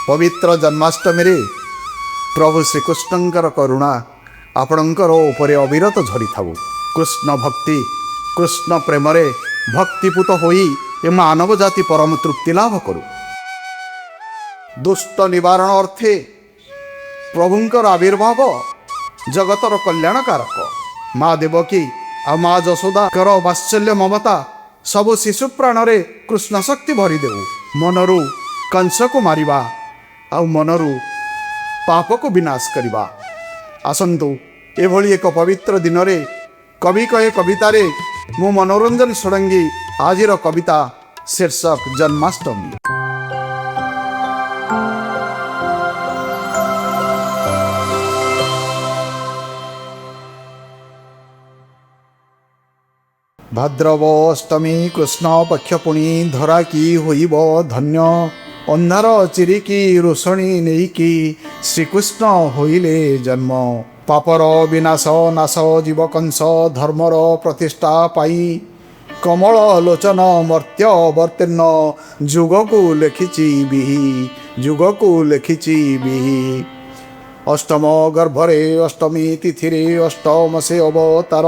पवित्र जन्माष्टमी रे प्रभु श्रीकृष्णंकर करुणा आपणकर उपरे अविरत झरी थाऊ। कृष्ण भक्ति कृष्ण प्रेम रे भक्तिपूत होई ए मानव जाति परम तृप्ति लाभ करू। दुष्ट निवारण अर्थे प्रभुंकर आविर्भाव जगतर कल्याणकारक। माँ देवकी आ माँ जशोदा कर वात्सल्य ममता सबु शिशु प्राण रे कृष्ण शक्ति भरी देऊ। मनरु कंस को मारिबा आउ मनरु पाप को विनाश करिबा। आसंतु एभली एक पवित्र दिन रे कवि कहे कवितारे मु मनोरंजन षडंगी आजिर कविता शीर्षक जन्माष्टमी। भाद्रव अष्टमी कृष्ण पक्ष पुणी धरा की होइब धन्य। अंधार चिरिकी रोषणी नेइकी श्रीकृष्ण होइले जन्म। पापर विनाश नाश जीव कंस धर्मर प्रतिष्ठा पाई। कमल लोचन मर्त्य अवर्तीर्ण जुग को लेखिची बिहि जुग को लेखिची बिहि। अष्टम गर्भरे अष्टमी तिथिरे अष्टम से अवतार।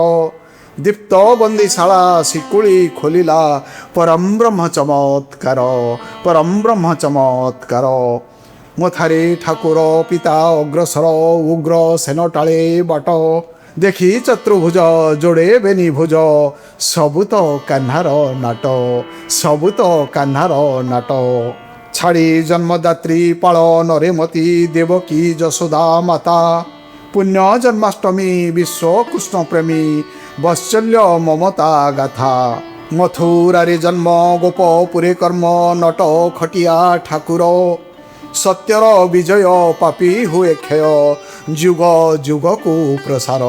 दीप्त बंदीशाला शिकुली खोलिला परम ब्रह्म चमत्कार परम ब्रह्म चमत्कार। मथारे ठाकुर पिता अग्रसर उग्र सेन टाळे बाट। देखी चतुर्भुज जोड़े बेनी भुज सबुत कान्हार नाट सबुत कान्हार नाट। छाड़ी जन्मदात्री पाल नरेमती देवकी जशोदा माता। पुण्य जन्माष्टमी विश्व कृष्ण प्रेमी वात्सल्य ममता गाथा। मथुरारे जन्म गोपपुरे कर्म नट खटिया ठाकुर। सत्यर विजय पापी हुए क्षय जुग जुग को प्रसार।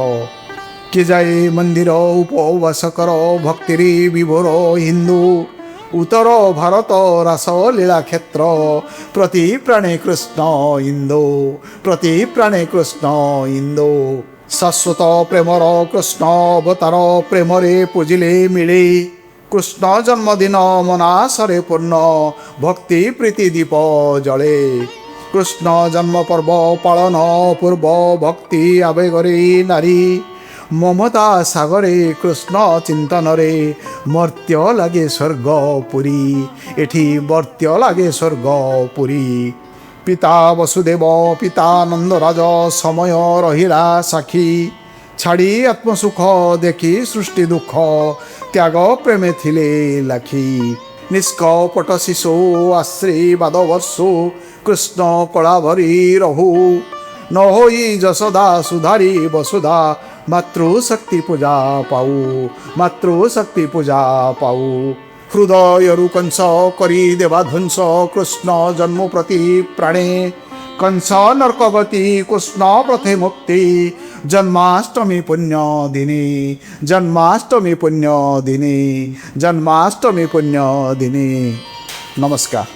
कि जाए मंदिर उपवास कर भक्तिरी विभोर हिंदू। उत्तर भारत रास लीला क्षेत्र प्रति प्राणे कृष्ण इंदो प्रति प्राणे कृष्ण इंदो। शाश्वत प्रेमर कृष्ण अवतार प्रेमरे पूजिले मिले। कृष्ण जन्मदिन मनासरे पूर्ण भक्ति प्रीति दीप जले। कृष्ण जन्म पर्व पालन पूर्व भक्ति आवेगरे नारी। ममता सागरे कृष्ण चिंतन रे मर्त्य लागे स्वर्ग पुरी एठी मर्त्य लागे स्वर्ग पुरी। पिता वसुदेव पिता नंदराज समय रहिला साखी। छाड़ी आत्मसुख देखी सृष्टि दुख त्याग प्रेमे थिले लाखी। निष्कपट शिशु आशीर्वाद वर्षु कृष्ण कला भरी रहु। न होई जशोदा सुधारी वसुधा मातृशक्ति पूजा पाऊ मातृशक्ति पूजा पाऊ। हृदय कंस करी देवा ध्वंस कृष्ण जन्म प्रति प्राणे। कंस नरकगति कृष्ण प्रथे मुक्ति जन्माष्टमी पुण्य दिने जन्माष्टमी पुण्य दिने जन्माष्टमी पुण्य दिने। नमस्कार।